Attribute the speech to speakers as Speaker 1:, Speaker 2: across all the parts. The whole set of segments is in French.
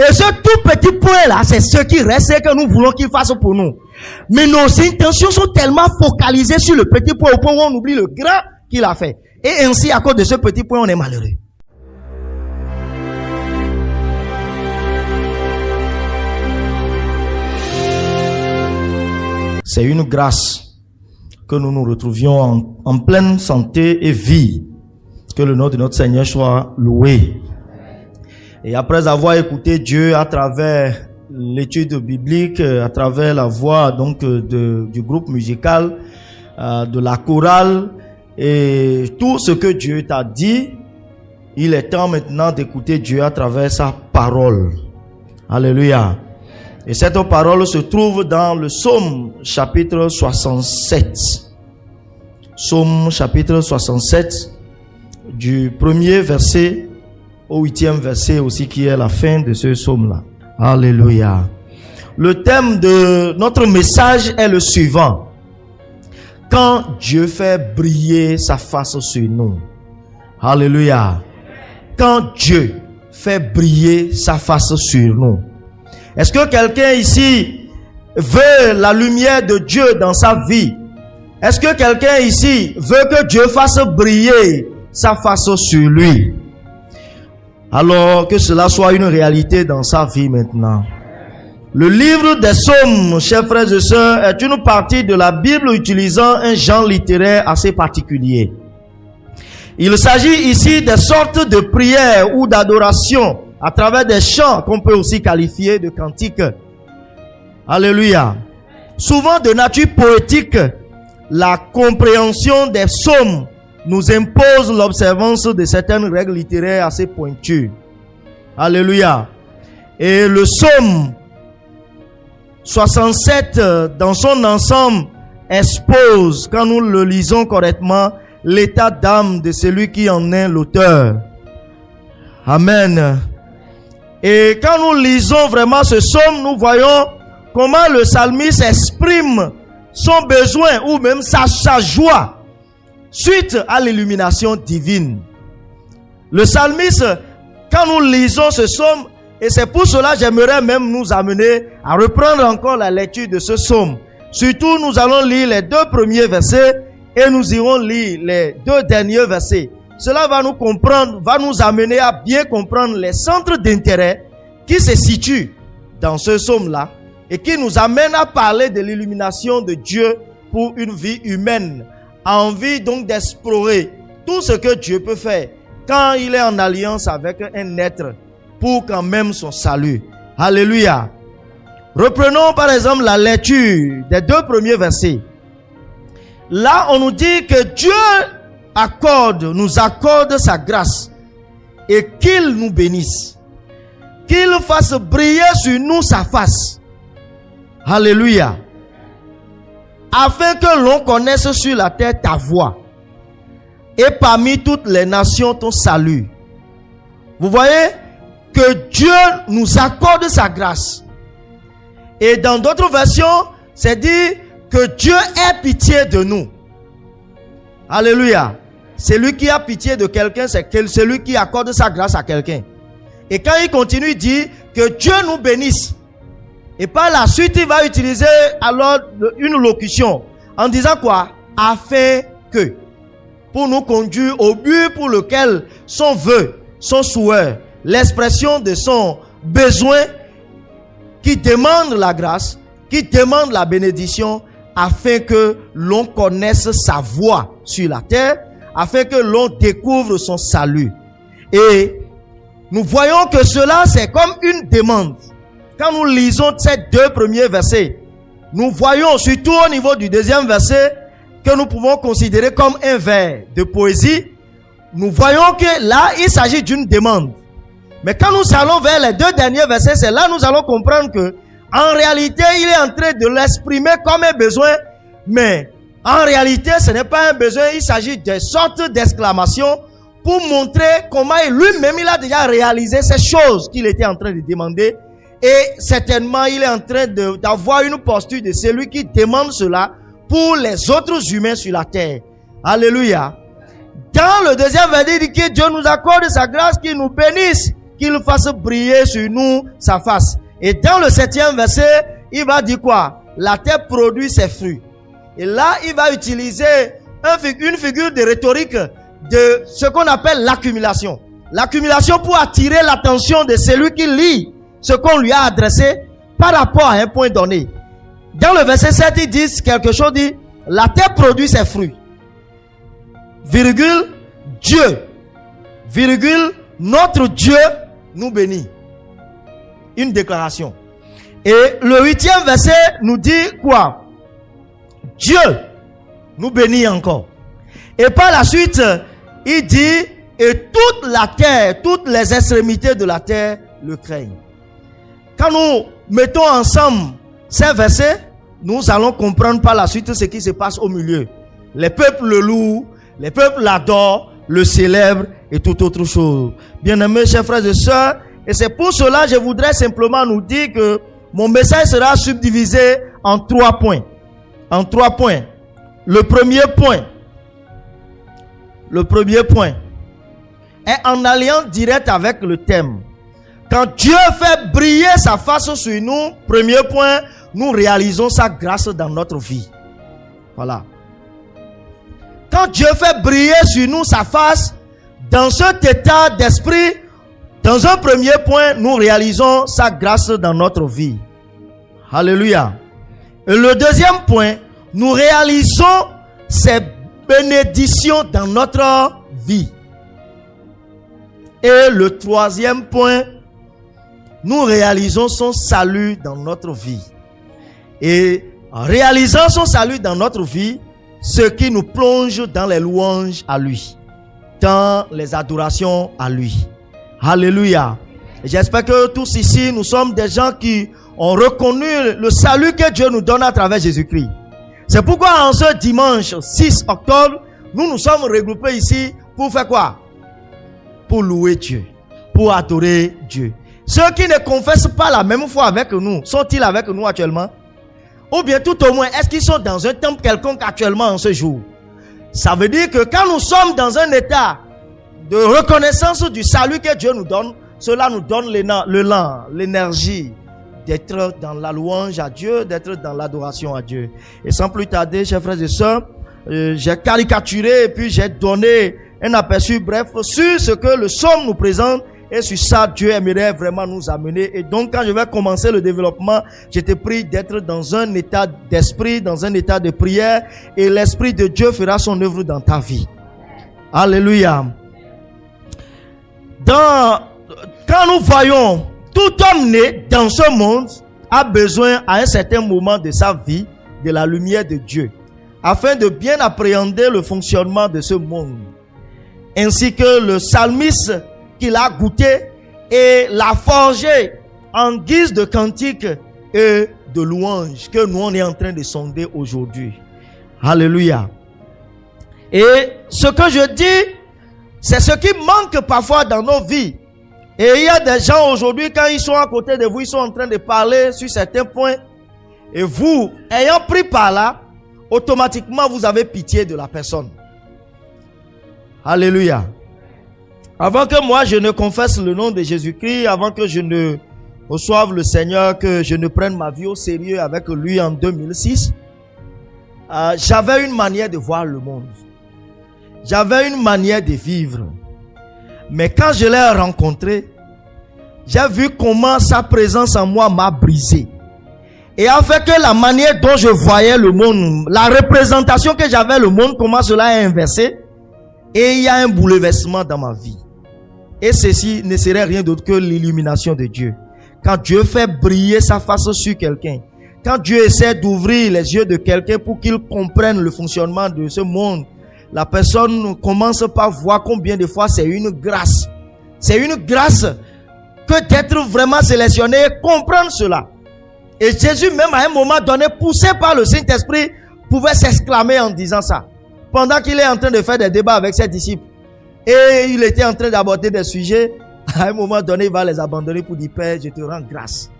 Speaker 1: Et ce tout petit point-là, c'est ce qui reste et que nous voulons qu'il fasse pour nous. Mais nos intentions sont tellement focalisées sur le petit point au point où on oublie le grand qu'il a fait. Et ainsi, à cause de ce petit point, on est malheureux. C'est une grâce que nous nous retrouvions en pleine santé et vie. Que le nom de notre Seigneur soit loué. Et après avoir écouté Dieu à travers l'étude biblique, à travers la voix donc du groupe musical, de la chorale et tout ce que Dieu t'a dit, il est temps maintenant d'écouter Dieu à travers sa parole. Alléluia. Et cette parole se trouve dans le Psaume chapitre 67. Psaume chapitre 67, du premier verset au 8e verset aussi, qui est la fin de ce psaume-là. Alléluia. Le thème de notre message est le suivant. Quand Dieu fait briller sa face sur nous. Alléluia. Quand Dieu fait briller sa face sur nous. Est-ce que quelqu'un ici veut la lumière de Dieu dans sa vie? Est-ce que quelqu'un ici veut que Dieu fasse briller sa face sur lui? Alors que cela soit une réalité dans sa vie maintenant. Le livre des Psaumes, chers frères et sœurs, est une partie de la Bible utilisant un genre littéraire assez particulier. Il s'agit ici des sortes de prières ou d'adoration à travers des chants qu'on peut aussi qualifier de cantiques. Alléluia. Souvent de nature poétique, la compréhension des psaumes nous impose l'observance de certaines règles littéraires assez pointues. Alléluia. Et le psaume 67 dans son ensemble expose, quand nous le lisons correctement, l'état d'âme de celui qui en est l'auteur. Amen. Et quand nous lisons vraiment ce psaume, nous voyons comment le psalmiste exprime son besoin ou même sa joie suite à l'illumination divine. Le psalmiste, quand nous lisons ce psaume, et c'est pour cela que j'aimerais même nous amener à reprendre encore la lecture de ce psaume. Surtout, nous allons lire les 2 premiers versets et nous irons lire les 2 derniers versets. Cela va nous amener à bien comprendre les centres d'intérêt qui se situent dans ce psaume-là et qui nous amènent à parler de l'illumination de Dieu pour une vie humaine. Envie donc d'explorer tout ce que Dieu peut faire quand il est en alliance avec un être pour quand même son salut. Alléluia. Reprenons par exemple la lecture des 2 premiers versets. Là, on nous dit que Dieu nous accorde sa grâce et qu'il nous bénisse. Qu'il fasse briller sur nous sa face. Alléluia. Afin que l'on connaisse sur la terre ta voix et parmi toutes les nations ton salut. Vous voyez que Dieu nous accorde sa grâce. Et dans d'autres versions, c'est dit que Dieu ait pitié de nous. Alléluia. Celui qui a pitié de quelqu'un, c'est celui qui accorde sa grâce à quelqu'un. Et quand il continue, il dit que Dieu nous bénisse. Et par la suite, il va utiliser alors une locution en disant quoi? Afin que. Pour nous conduire au but pour lequel son vœu, son souhait, l'expression de son besoin qui demande la grâce, qui demande la bénédiction, afin que l'on connaisse sa voix sur la terre, afin que l'on découvre son salut. Et nous voyons que cela, c'est comme une demande. Quand nous lisons ces 2 premiers versets, nous voyons surtout au niveau du 2e verset que nous pouvons considérer comme un vers de poésie. Nous voyons que là, il s'agit d'une demande. Mais quand nous allons vers les 2 derniers versets, c'est là que nous allons comprendre que en réalité, il est en train de l'exprimer comme un besoin, mais en réalité, ce n'est pas un besoin, il s'agit de sortes d'exclamations pour montrer comment lui-même il a déjà réalisé ces choses qu'il était en train de demander. Et certainement, il est en train d'avoir une posture de celui qui demande cela pour les autres humains sur la terre. Alléluia. Dans le 2e verset, il dit que Dieu nous accorde sa grâce, qu'il nous bénisse, qu'il fasse briller sur nous sa face. Et dans le 7e verset, il va dire quoi? La terre produit ses fruits. Et là, il va utiliser une figure de rhétorique de ce qu'on appelle l'accumulation. L'accumulation pour attirer l'attention de celui qui lit ce qu'on lui a adressé par rapport à un point donné. Dans le verset 7, il dit quelque chose, dit, la terre produit ses fruits. Virgule, Dieu. Virgule, notre Dieu nous bénit. Une déclaration. Et le 8e verset nous dit quoi? Dieu nous bénit encore. Et par la suite, il dit, et toute la terre, toutes les extrémités de la terre le craignent. Quand nous mettons ensemble ces versets, nous allons comprendre par la suite ce qui se passe au milieu. Les peuples le louent, les peuples l'adorent, le célèbrent et toute autre chose. Bien-aimés, chers frères et sœurs, et c'est pour cela que je voudrais simplement nous dire que mon message sera subdivisé en 3 points. En 3 points. Le premier point est en alliance directe avec le thème. Quand Dieu fait briller sa face sur nous, premier point, nous réalisons sa grâce dans notre vie. Voilà. Quand Dieu fait briller sur nous sa face, dans cet état d'esprit, dans un premier point, nous réalisons sa grâce dans notre vie. Alléluia. Et le deuxième point, nous réalisons ses bénédictions dans notre vie. Et le troisième point, nous réalisons son salut dans notre vie. Et en réalisant son salut dans notre vie, ce qui nous plonge dans les louanges à lui, dans les adorations à lui. Alléluia. Et j'espère que tous ici, nous sommes des gens qui ont reconnu le salut que Dieu nous donne à travers Jésus-Christ. C'est pourquoi en ce dimanche 6 octobre, nous nous sommes regroupés ici pour faire quoi? Pour louer Dieu, pour adorer Dieu. Ceux qui ne confessent pas la même foi avec nous, sont-ils avec nous actuellement? Ou bien tout au moins, est-ce qu'ils sont dans un temple quelconque actuellement en ce jour? Ça veut dire que quand nous sommes dans un état de reconnaissance du salut que Dieu nous donne, cela nous donne l'élan, l'énergie d'être dans la louange à Dieu, d'être dans l'adoration à Dieu. Et sans plus tarder, chers frères et sœurs, j'ai caricaturé et puis j'ai donné un aperçu bref sur ce que le psaume nous présente. Et sur ça, Dieu aimerait vraiment nous amener. Et donc, quand je vais commencer le développement, j'étais pris d'être dans un état d'esprit, dans un état de prière. Et l'Esprit de Dieu fera son œuvre dans ta vie. Alléluia. Quand nous voyons tout homme né dans ce monde a besoin à un certain moment de sa vie de la lumière de Dieu, afin de bien appréhender le fonctionnement de ce monde. Ainsi que le psalmiste qu'il a goûté et l'a forgé en guise de cantique et de louange que nous on est en train de sonder aujourd'hui. Alléluia. Et ce que je dis, c'est ce qui manque parfois dans nos vies. Et il y a des gens aujourd'hui, quand ils sont à côté de vous, ils sont en train de parler sur certains points. Et vous, ayant pris par là, automatiquement vous avez pitié de la personne. Alléluia. Avant que moi je ne confesse le nom de Jésus-Christ, avant que je ne reçoive le Seigneur, que je ne prenne ma vie au sérieux avec lui en 2006, j'avais une manière de voir le monde. J'avais une manière de vivre. Mais quand je l'ai rencontré, j'ai vu comment sa présence en moi m'a brisé. Et a fait que la manière dont je voyais le monde, la représentation que j'avais le monde, comment cela est inversé. Et il y a un bouleversement dans ma vie. Et ceci ne serait rien d'autre que l'illumination de Dieu. Quand Dieu fait briller sa face sur quelqu'un, quand Dieu essaie d'ouvrir les yeux de quelqu'un pour qu'il comprenne le fonctionnement de ce monde, la personne commence par voir combien de fois c'est une grâce. C'est une grâce que d'être vraiment sélectionné et comprendre cela. Et Jésus même à un moment donné, poussé par le Saint-Esprit, pouvait s'exclamer en disant ça. Pendant qu'il est en train de faire des débats avec ses disciples. Et il était en train d'aborder des sujets. À un moment donné, il va les abandonner pour dire, Père, je te rends grâce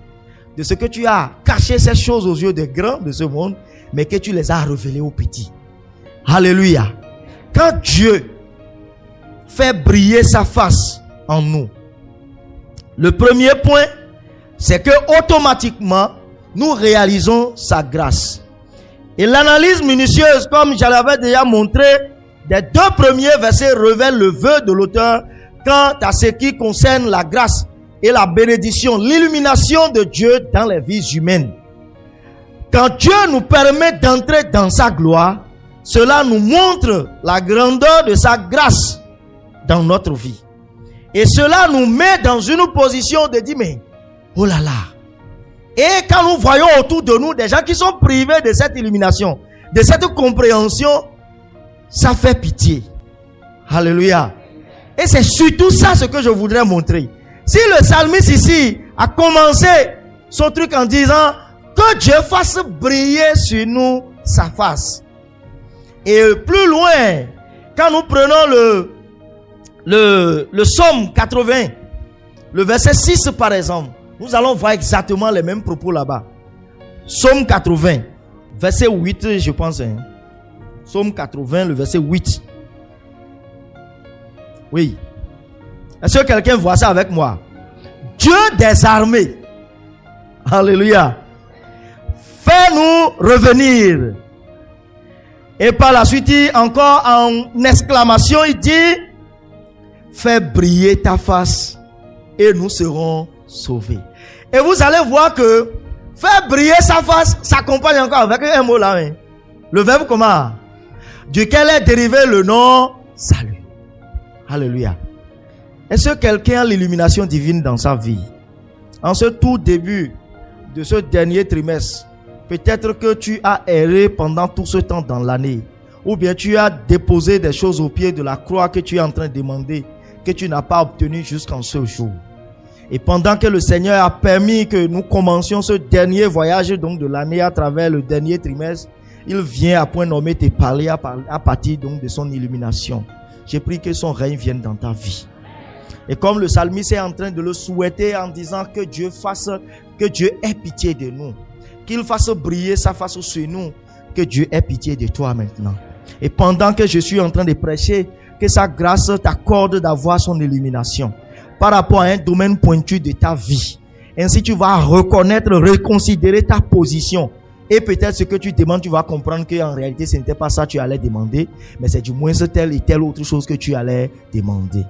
Speaker 1: de ce que tu as caché ces choses aux yeux des grands de ce monde, mais que tu les as révélées aux petits. Alléluia. Quand Dieu fait briller sa face en nous, Le premier point, c'est que automatiquement, nous réalisons sa grâce. Et l'analyse minutieuse, comme je l'avais déjà montré, des 2 premiers versets révèlent le vœu de l'auteur quant à ce qui concerne la grâce et la bénédiction, l'illumination de Dieu dans les vies humaines. Quand Dieu nous permet d'entrer dans sa gloire, cela nous montre la grandeur de sa grâce dans notre vie. Et cela nous met dans une position de dire, mais, oh là là. Et quand nous voyons autour de nous des gens qui sont privés de cette illumination, de cette compréhension, ça fait pitié. Alléluia. Et c'est surtout ça ce que je voudrais montrer. Si le psalmiste ici a commencé son truc en disant que Dieu fasse briller sur nous sa face. Et plus loin, quand nous prenons le psaume 80, le verset 6 par exemple, nous allons voir exactement les mêmes propos là-bas. Psaume 80, verset 8, je pense. Psaume 80, le verset 8. Oui. Est-ce que quelqu'un voit ça avec moi? Dieu des armées. Alléluia. Fais-nous revenir. Et par la suite, encore en exclamation, il dit, fais briller ta face et nous serons sauvés. Et vous allez voir que faire briller sa face s'accompagne encore avec un mot là. Hein. Le verbe comment? Duquel est dérivé le nom salut. Alléluia. Est-ce que quelqu'un a l'illumination divine dans sa vie? En ce tout début de ce dernier trimestre, peut-être que tu as erré pendant tout ce temps dans l'année. Ou bien tu as déposé des choses au pied de la croix que tu es en train de demander, que tu n'as pas obtenu jusqu'en ce jour. Et pendant que le Seigneur a permis que nous commencions ce dernier voyage donc de l'année à travers le dernier trimestre, il vient à point nommé te parler à partir donc de son illumination. J'ai pris que son règne vienne dans ta vie. Et comme le psalmiste est en train de le souhaiter en disant que Dieu ait pitié de nous, qu'il fasse briller sa face sur nous, que Dieu ait pitié de toi maintenant. Et pendant que je suis en train de prêcher, que sa grâce t'accorde d'avoir son illumination par rapport à un domaine pointu de ta vie. Ainsi tu vas reconnaître, reconsidérer ta position. Et peut-être ce que tu demandes, tu vas comprendre qu'en réalité ce n'était pas ça que tu allais demander, mais c'est du moins telle et telle autre chose que tu allais demander.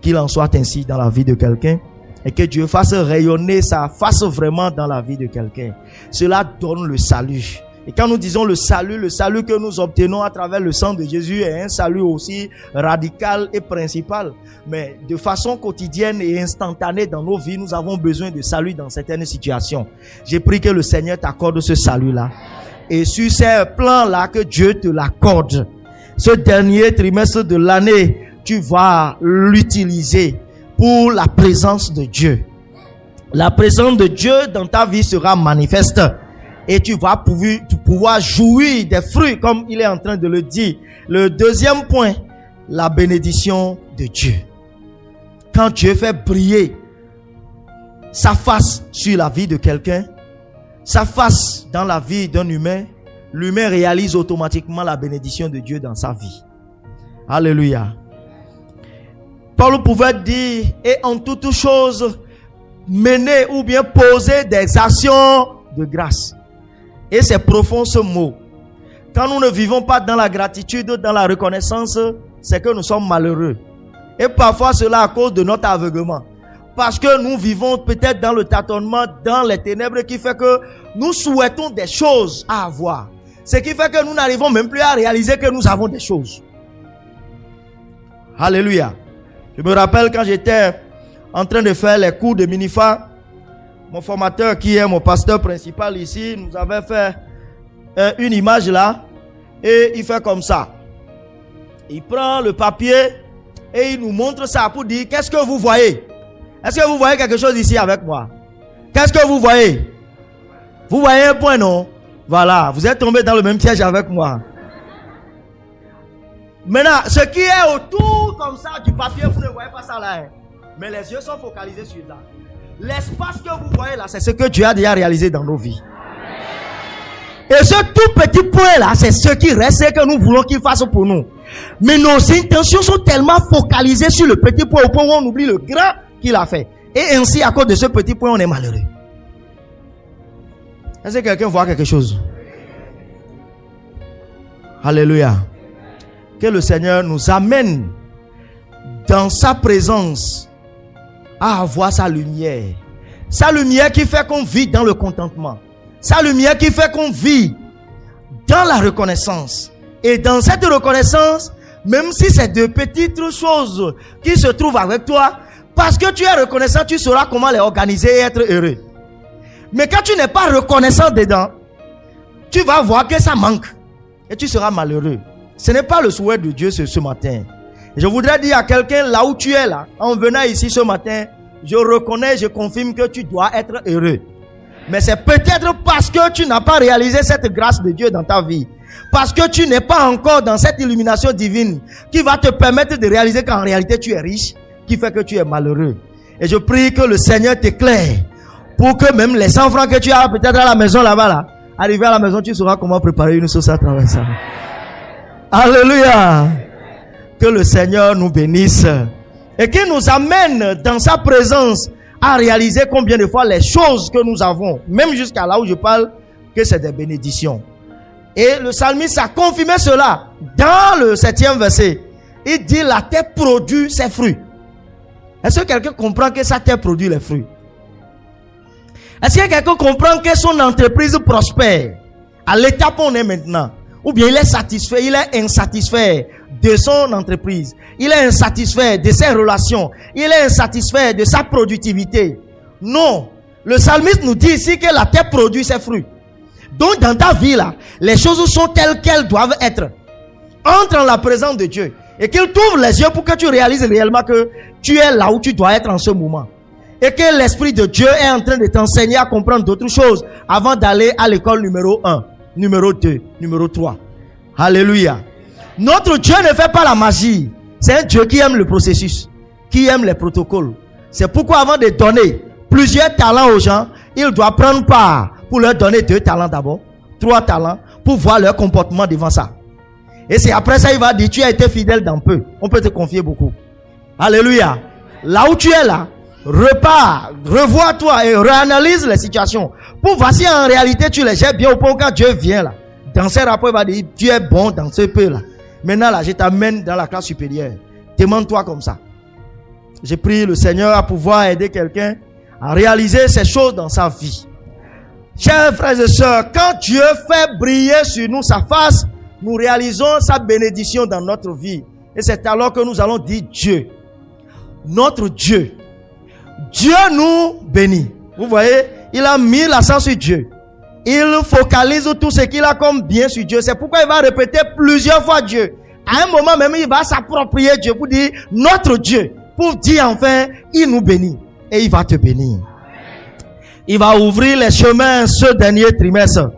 Speaker 1: Qu'il en soit ainsi dans la vie de quelqu'un et que Dieu fasse rayonner sa face vraiment dans la vie de quelqu'un. Cela donne le salut. Et quand nous disons le salut que nous obtenons à travers le sang de Jésus est un salut aussi radical et principal. Mais de façon quotidienne et instantanée dans nos vies, nous avons besoin de salut dans certaines situations. J'ai pris que le Seigneur t'accorde ce salut-là. Et sur ces plans-là, que Dieu te l'accorde. Ce dernier trimestre de l'année, tu vas l'utiliser pour la présence de Dieu. La présence de Dieu dans ta vie sera manifeste. Et tu vas pouvoir jouir des fruits comme il est en train de le dire. Le deuxième point, la bénédiction de Dieu. Quand Dieu fait briller sa face sur la vie de quelqu'un, sa face dans la vie d'un humain, l'humain réalise automatiquement la bénédiction de Dieu dans sa vie. Alléluia. Paul pouvait dire, et en toutes choses, mener ou bien poser des actions de grâce. Et c'est profond ce mot. Quand nous ne vivons pas dans la gratitude, dans la reconnaissance, c'est que nous sommes malheureux. Et parfois cela à cause de notre aveuglement. Parce que nous vivons peut-être dans le tâtonnement, dans les ténèbres, qui fait que nous souhaitons des choses à avoir. Ce qui fait que nous n'arrivons même plus à réaliser que nous avons des choses. Alléluia. Je me rappelle quand j'étais en train de faire les cours de Minifa, mon formateur qui est mon pasteur principal ici, nous avait fait une image là et il fait comme ça. Il prend le papier et il nous montre ça pour dire qu'est-ce que vous voyez? Est-ce que vous voyez quelque chose ici avec moi? Qu'est-ce que vous voyez? Vous voyez un point, non? Voilà, vous êtes tombé dans le même piège avec moi. Maintenant, ce qui est autour comme ça du papier, vous ne voyez pas ça là. Hein? Mais les yeux sont focalisés sur là. L'espace que vous voyez là, c'est ce que Dieu a déjà réalisé dans nos vies. Et ce tout petit point là, c'est ce qui reste, c'est que nous voulons qu'il fasse pour nous. Mais nos intentions sont tellement focalisées sur le petit point au point où on oublie le grand qu'il a fait. Et ainsi, à cause de ce petit point, on est malheureux. Est-ce que quelqu'un voit quelque chose? Alléluia. Que le Seigneur nous amène dans sa présence à avoir sa lumière. Sa lumière qui fait qu'on vit dans le contentement. Sa lumière qui fait qu'on vit dans la reconnaissance. Et dans cette reconnaissance, même si c'est de petites choses qui se trouvent avec toi, parce que tu es reconnaissant, tu sauras comment les organiser et être heureux. Mais quand tu n'es pas reconnaissant dedans, tu vas voir que ça manque. Et tu seras malheureux. Ce n'est pas le souhait de Dieu ce matin. Je voudrais dire à quelqu'un, là où tu es là, en venant ici ce matin, je reconnais, je confirme que tu dois être heureux. Mais c'est peut-être parce que tu n'as pas réalisé cette grâce de Dieu dans ta vie. Parce que tu n'es pas encore dans cette illumination divine qui va te permettre de réaliser qu'en réalité tu es riche, qui fait que tu es malheureux. Et je prie que le Seigneur t'éclaire pour que même les 100 francs que tu as peut-être à la maison là-bas, là, arrivé à la maison, tu sauras comment préparer une sauce à travers ça. Alléluia. Que le Seigneur nous bénisse et qu'il nous amène dans sa présence à réaliser combien de fois les choses que nous avons, même jusqu'à là où je parle, que c'est des bénédictions. Et le psalmiste a confirmé cela dans le 7e verset. Il dit la terre produit ses fruits. Est-ce que quelqu'un comprend que sa terre produit les fruits? Est-ce que quelqu'un comprend que son entreprise prospère à l'étape où on est maintenant? Ou bien il est satisfait, il est insatisfait de son entreprise. Il est insatisfait de ses relations. Il est insatisfait de sa productivité. Non. Le psalmiste nous dit ici que la terre produit ses fruits. Donc dans ta vie là, les choses sont telles qu'elles doivent être. Entre en la présence de Dieu et qu'il t'ouvre les yeux pour que tu réalises réellement que tu es là où tu dois être en ce moment. Et que l'Esprit de Dieu est en train de t'enseigner à comprendre d'autres choses avant d'aller à l'école numéro 1, numéro 2, numéro 3. Alléluia. Notre Dieu ne fait pas la magie. C'est un Dieu qui aime le processus, qui aime les protocoles. C'est pourquoi avant de donner plusieurs talents aux gens, il doit prendre part pour leur donner 2 talents d'abord, 3 talents, pour voir leur comportement devant ça. Et c'est après ça, il va dire, tu as été fidèle dans peu. On peut te confier beaucoup. Alléluia. Là où tu es là, repars, revois-toi et réanalyse les situations. Pour voir si en réalité tu les gères bien au point où quand Dieu vient là, dans ces rapports, il va dire, tu es bon dans ce peu là. Maintenant là, je t'amène dans la classe supérieure. Demande-toi comme ça. J'ai prié le Seigneur à pouvoir aider quelqu'un à réaliser ces choses dans sa vie. Chers frères et sœurs, quand Dieu fait briller sur nous sa face, nous réalisons sa bénédiction dans notre vie. Et c'est alors que nous allons dire Dieu. Notre Dieu. Dieu nous bénit. Vous voyez, il a mis l'accent sur Dieu. Il focalise tout ce qu'il a comme bien sur Dieu. C'est pourquoi il va répéter plusieurs fois Dieu. À un moment même, il va s'approprier Dieu pour dire notre Dieu. Pour dire enfin, il nous bénit. Et il va te bénir. Il va ouvrir les chemins ce dernier trimestre.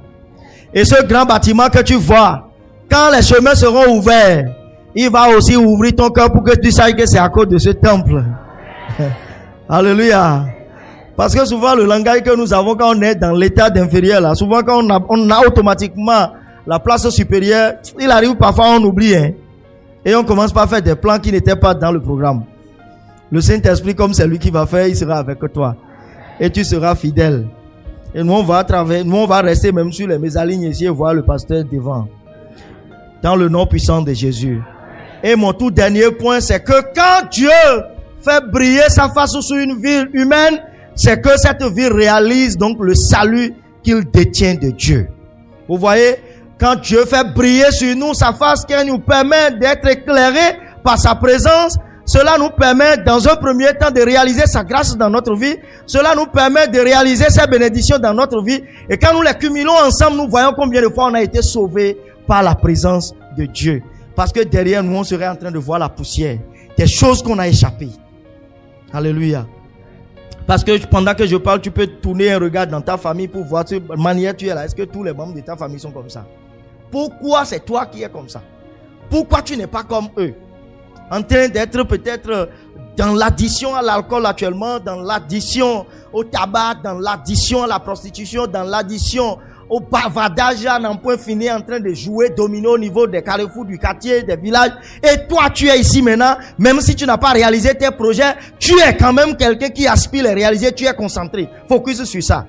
Speaker 1: Et ce grand bâtiment que tu vois, quand les chemins seront ouverts, il va aussi ouvrir ton cœur pour que tu saches que c'est à cause de ce temple. Alléluia. Parce que souvent le langage que nous avons quand on est dans l'état d'inférieur là, souvent quand on a automatiquement la place supérieure, il arrive parfois on oublie et on commence par faire des plans qui n'étaient pas dans le programme. Le Saint-Esprit, comme c'est lui qui va faire, il sera avec toi. Et tu seras fidèle. Et nous on va rester même sur les mésalignes ici et voir le pasteur devant. Dans le nom puissant de Jésus. Et mon tout dernier point, c'est que quand Dieu fait briller sa face sur une vie humaine, c'est que cette vie réalise donc le salut qu'il détient de Dieu. Vous voyez, quand Dieu fait briller sur nous sa face qui nous permet d'être éclairés par sa présence, cela nous permet dans un premier temps de réaliser sa grâce dans notre vie. Cela nous permet de réaliser ses bénédictions dans notre vie. Et quand nous les cumulons ensemble, nous voyons combien de fois on a été sauvés par la présence de Dieu. Parce que derrière nous, on serait en train de voir la poussière. Des choses qu'on a échappées. Alléluia. Parce que pendant que je parle, tu peux tourner un regard dans ta famille pour voir de quelle manière tu es là. Est-ce que tous les membres de ta famille sont comme ça? Pourquoi c'est toi qui es comme ça? Pourquoi tu n'es pas comme eux? En train d'être peut-être dans l'addition à l'alcool actuellement, dans l'addition au tabac, dans l'addition à la prostitution, dans l'addition au bavardage à n'en point fini en train de jouer domino au niveau des carrefours du quartier, des villages. Et toi, tu es ici maintenant, même si tu n'as pas réalisé tes projets, tu es quand même quelqu'un qui aspire à les réaliser, tu es concentré. Focus sur ça.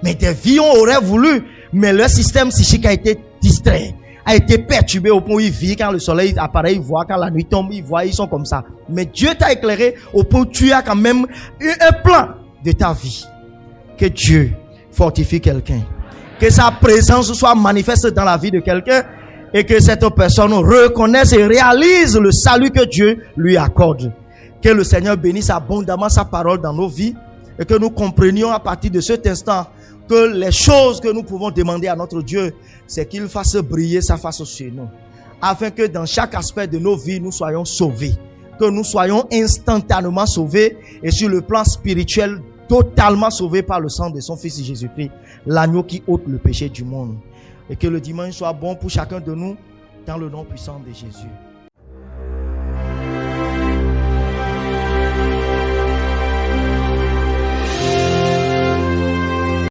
Speaker 1: Mais des vies auraient voulu, mais leur système psychique a été distrait, a été perturbé au point où ils vivent quand le soleil apparaît, ils voient, quand la nuit tombe, ils voient, ils sont comme ça. Mais Dieu t'a éclairé au point où tu as quand même eu un plan de ta vie. Que Dieu fortifie quelqu'un. Que sa présence soit manifeste dans la vie de quelqu'un et que cette personne reconnaisse et réalise le salut que Dieu lui accorde. Que le Seigneur bénisse abondamment sa parole dans nos vies et que nous comprenions à partir de cet instant que les choses que nous pouvons demander à notre Dieu, c'est qu'il fasse briller sa face sur nous, afin que dans chaque aspect de nos vies, nous soyons sauvés, que nous soyons instantanément sauvés et sur le plan spirituel, totalement sauvés par le sang de son Fils Jésus-Christ, l'agneau qui ôte le péché du monde. Et que le dimanche soit bon pour chacun de nous, dans le nom puissant de Jésus.